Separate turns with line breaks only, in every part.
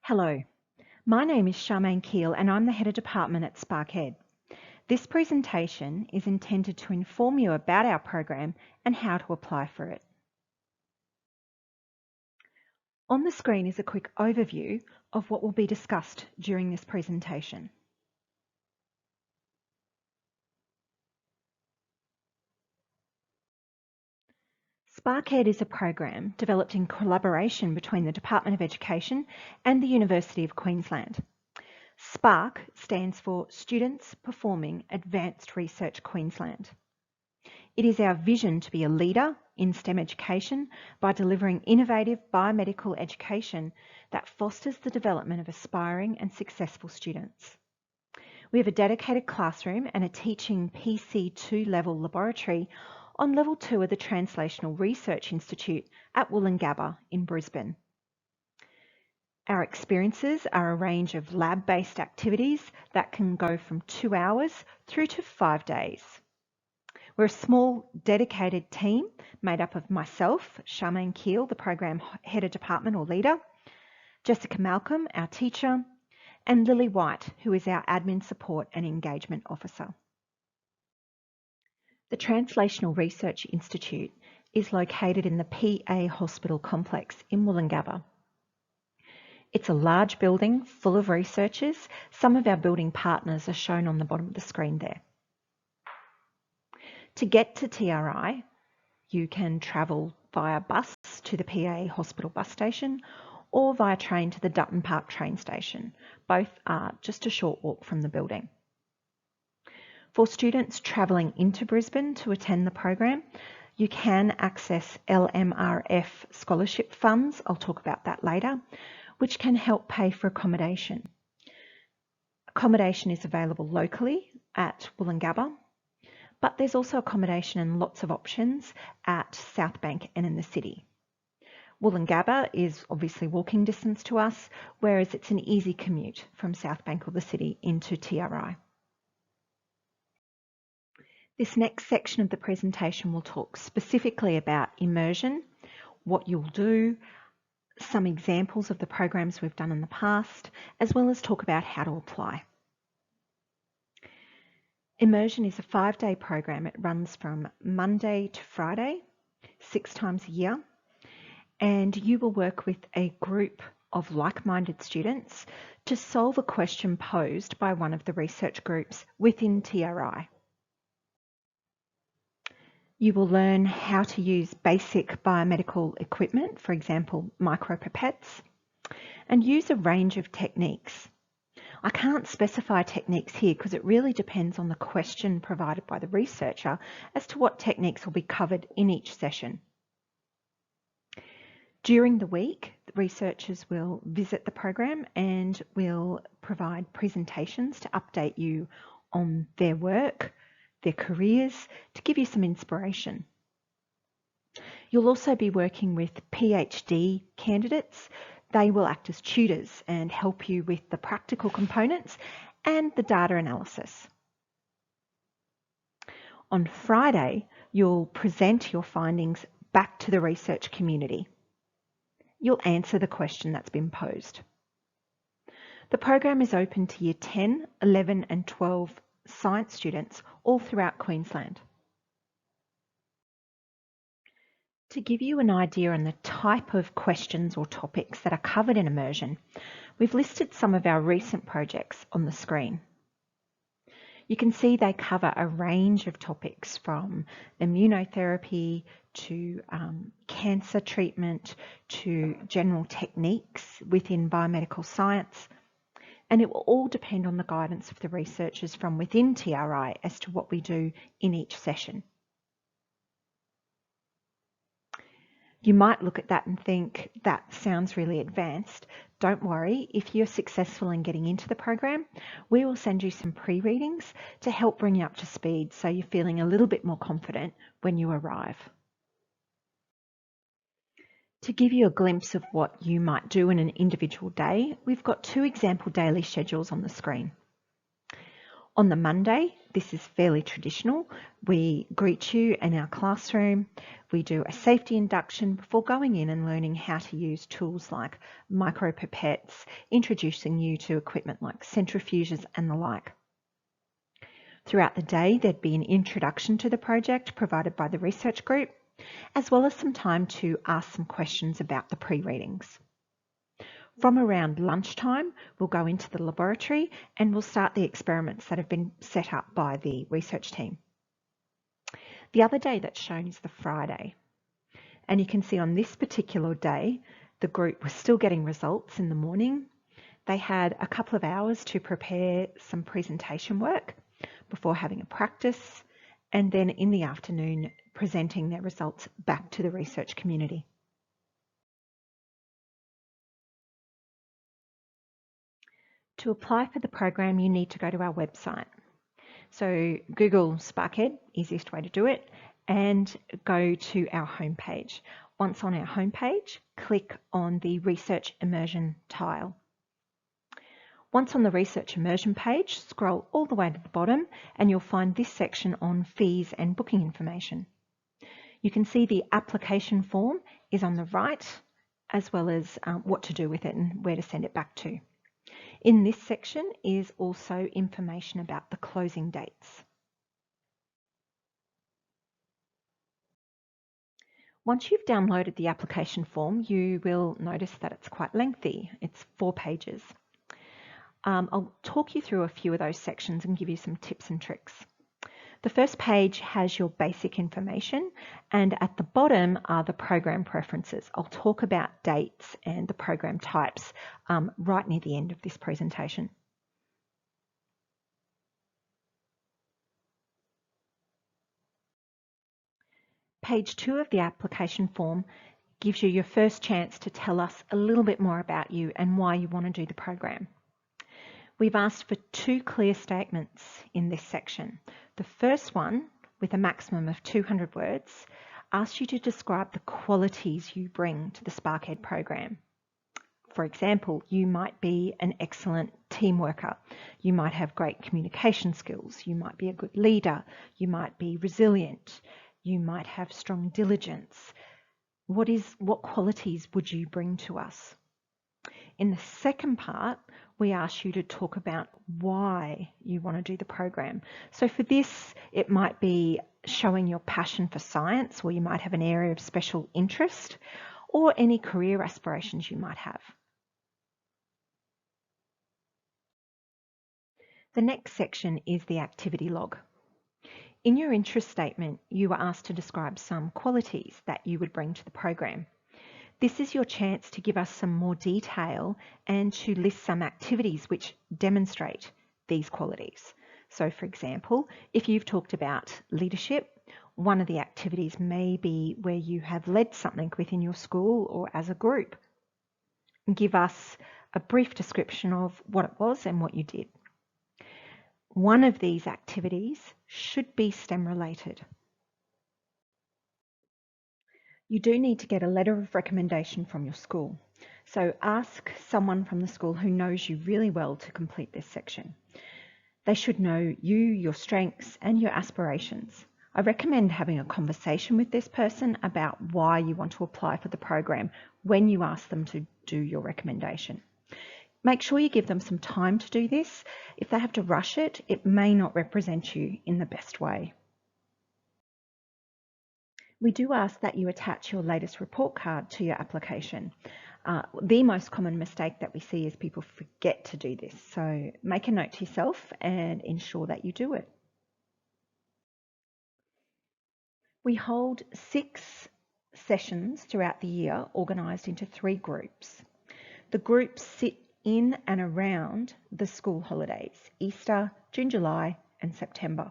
Hello, my name is Charmaine Keel and I'm the Head of Department at Sparkhead. This presentation is intended to inform you about our program and how to apply for it. On the screen is a quick overview of what will be discussed during this presentation. Sparkhead is a program developed in collaboration between the Department of Education and the University of Queensland. SPARQ stands for Students Performing Advanced Research Queensland. It is our vision to be a leader in STEM education by delivering innovative biomedical education that fosters the development of aspiring and successful students. We have a dedicated classroom and a teaching PC2 level laboratory on level 2 of the Translational Research Institute at Woolloongabba in Brisbane. Our experiences are a range of lab-based activities that can go from 2 hours through to 5 days. We're a small, dedicated team made up of myself, Charmaine Keel, the Program Head of Department or Leader, Jessica Malcolm, our teacher, and Lily White, who is our Admin Support and Engagement Officer. The Translational Research Institute is located in the PA Hospital complex in Woolloongabba. It's a large building full of researchers. Some of our building partners are shown on the bottom of the screen there. To get to TRI, you can travel via bus to the PA Hospital bus station or via train to the Dutton Park train station. Both are just a short walk from the building. For students travelling into Brisbane to attend the program, you can access LMRF scholarship funds, I'll talk about that later, which can help pay for accommodation. Accommodation is available locally at Woolloongabba, but there's also accommodation and lots of options at South Bank and in the city. Woolloongabba is obviously walking distance to us, whereas it's an easy commute from South Bank or the city into TRI. This next section of the presentation will talk specifically about immersion, what you'll do, some examples of the programs we've done in the past, as well as talk about how to apply. Immersion is a 5-day program. It runs from Monday to Friday, 6 times a year, and you will work with a group of like-minded students to solve a question posed by one of the research groups within TRI. You will learn how to use basic biomedical equipment, for example, micropipettes, and use a range of techniques. I can't specify techniques here because it really depends on the question provided by the researcher as to what techniques will be covered in each session. During the week, the researchers will visit the program and will provide presentations to update you on their work, their careers, to give you some inspiration. You'll also be working with PhD candidates. They will act as tutors and help you with the practical components and the data analysis. On Friday, you'll present your findings back to the research community. You'll answer the question that's been posed. The program is open to Year 10, 11 and 12 science students all throughout Queensland. To give you an idea on the type of questions or topics that are covered in immersion, we've listed some of our recent projects on the screen. You can see they cover a range of topics from immunotherapy to cancer treatment to general techniques within biomedical science, and it will all depend on the guidance of the researchers from within TRI as to what we do in each session. You might look at that and think, that sounds really advanced. Don't worry, if you're successful in getting into the program, we will send you some pre-readings to help bring you up to speed so you're feeling a little bit more confident when you arrive. To give you a glimpse of what you might do in an individual day, we've got 2 example daily schedules on the screen. On the Monday, this is fairly traditional. We greet you in our classroom. We do a safety induction before going in and learning how to use tools like micropipettes, introducing you to equipment like centrifuges and the like. Throughout the day, there'd be an introduction to the project provided by the research group, as well as some time to ask some questions about the pre-readings. From around lunchtime, we'll go into the laboratory and we'll start the experiments that have been set up by the research team. The other day that's shown is the Friday. And you can see on this particular day, the group was still getting results in the morning. They had a couple of hours to prepare some presentation work before having a practice, and then in the afternoon, presenting their results back to the research community. To apply for the program, you need to go to our website. So Google Sparkhead, easiest way to do it, and go to our homepage. Once on our homepage, click on the Research Immersion tile. Once on the Research Immersion page, scroll all the way to the bottom and you'll find this section on fees and booking information. You can see the application form is on the right, as well as what to do with it and where to send it back to. In this section is also information about the closing dates. Once you've downloaded the application form, you will notice that it's quite lengthy. It's 4 pages. I'll talk you through a few of those sections and give you some tips and tricks. The first page has your basic information, and at the bottom are the program preferences. I'll talk about dates and the program types right near the end of this presentation. Page 2 of the application form gives you your first chance to tell us a little bit more about you and why you want to do the program. We've asked for 2 clear statements in this section. The first one, with a maximum of 200 words, asks you to describe the qualities you bring to the Sparkhead program. For example, you might be an excellent team worker. You might have great communication skills. You might be a good leader. You might be resilient. You might have strong diligence. What qualities would you bring to us? In the second part, we ask you to talk about why you want to do the program. So for this, it might be showing your passion for science, or you might have an area of special interest, or any career aspirations you might have. The next section is the activity log. In your interest statement, you were asked to describe some qualities that you would bring to the program. This is your chance to give us some more detail and to list some activities which demonstrate these qualities. So for example, if you've talked about leadership, one of the activities may be where you have led something within your school or as a group. Give us a brief description of what it was and what you did. One of these activities should be STEM related. You do need to get a letter of recommendation from your school. So ask someone from the school who knows you really well to complete this section. They should know you, your strengths, and your aspirations. I recommend having a conversation with this person about why you want to apply for the program when you ask them to do your recommendation. Make sure you give them some time to do this. If they have to rush it, it may not represent you in the best way. We do ask that you attach your latest report card to your application. The most common mistake that we see is people forget to do this. So make a note to yourself and ensure that you do it. We hold 6 sessions throughout the year, organised into 3 groups. The groups sit in and around the school holidays, Easter, June, July and September.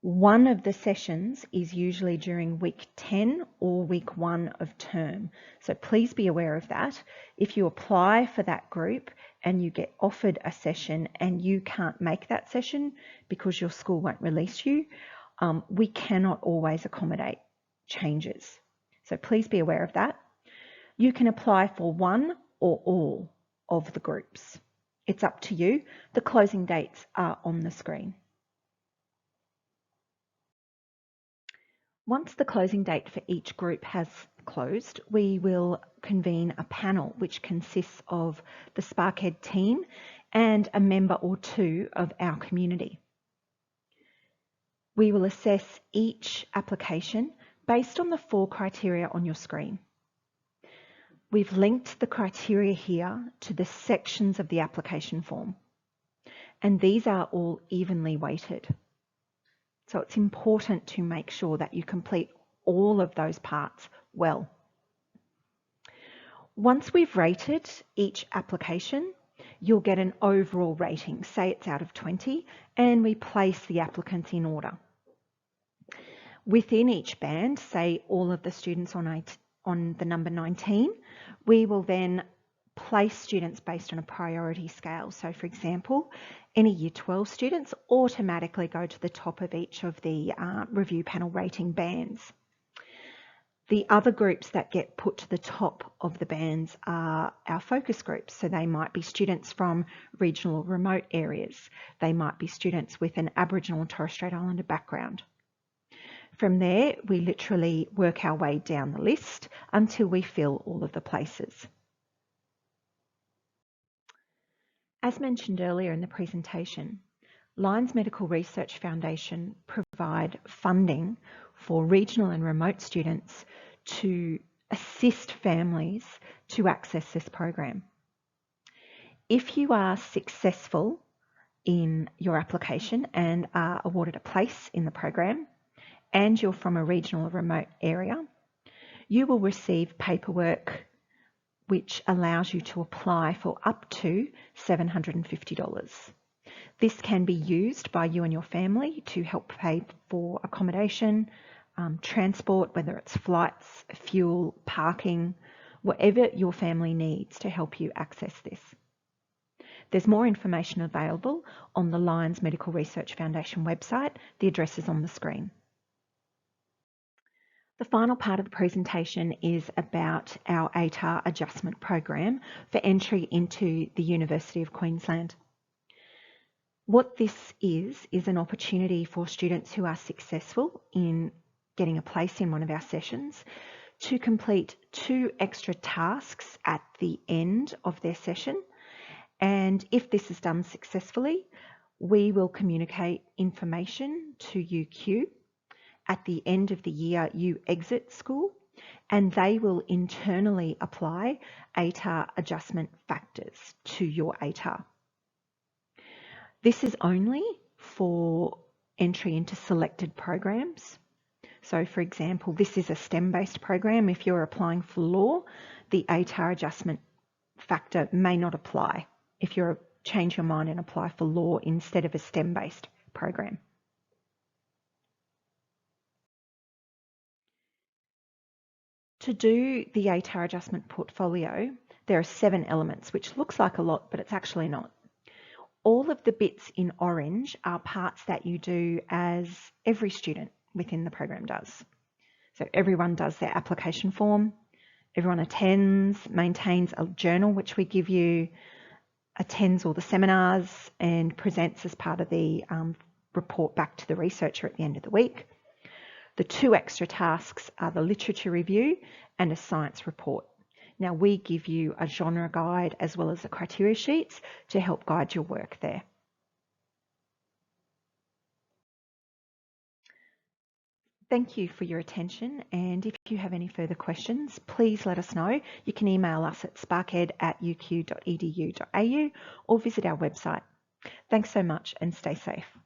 One of the sessions is usually during week 10 or week 1 of term. So please be aware of that. If you apply for that group and you get offered a session and you can't make that session because your school won't release you, we cannot always accommodate changes. So please be aware of that. You can apply for one or all of the groups. It's up to you. The closing dates are on the screen. Once the closing date for each group has closed, we will convene a panel which consists of the Sparkhead team and a member or two of our community. We will assess each application based on the 4 criteria on your screen. We've linked the criteria here to the sections of the application form, and these are all evenly weighted. So it's important to make sure that you complete all of those parts well. Once we've rated each application, you'll get an overall rating, say it's out of 20, and we place the applicants in order. Within each band, say all of the students on the number 19, we will then place students based on a priority scale. So for example, any Year 12 students automatically go to the top of each of the review panel rating bands. The other groups that get put to the top of the bands are our focus groups. So they might be students from regional or remote areas. They might be students with an Aboriginal and Torres Strait Islander background. From there, we literally work our way down the list until we fill all of the places. As mentioned earlier in the presentation, Lions Medical Research Foundation provide funding for regional and remote students to assist families to access this program. If you are successful in your application and are awarded a place in the program, and you're from a regional or remote area, you will receive paperwork which allows you to apply for up to $750. This can be used by you and your family to help pay for accommodation, transport, whether it's flights, fuel, parking, whatever your family needs to help you access this. There's more information available on the Lions Medical Research Foundation website. The address is on the screen. The final part of the presentation is about our Atar Adjustment program for entry into the University of Queensland. What this is an opportunity for students who are successful in getting a place in one of our sessions to complete 2 extra tasks at the end of their session. And if this is done successfully, we will communicate information to UQ. At the end of the year, you exit school, and they will internally apply Atar adjustment factors to your Atar. This is only for entry into selected programs. So for example, this is a STEM-based program. If you're applying for law, the Atar adjustment factor may not apply if you change your mind and apply for law instead of a STEM-based program. To do the Atar adjustment portfolio, there are 7 elements, which looks like a lot, but it's actually not. All of the bits in orange are parts that you do as every student within the program does. So everyone does their application form, everyone attends, maintains a journal, which we give you, attends all the seminars and presents as part of the report back to the researcher at the end of the week. The 2 extra tasks are the literature review and a science report. Now we give you a genre guide as well as the criteria sheets to help guide your work there. Thank you for your attention, and if you have any further questions, please let us know. You can email us at sparkhead@uq.edu.au or visit our website. Thanks so much and stay safe.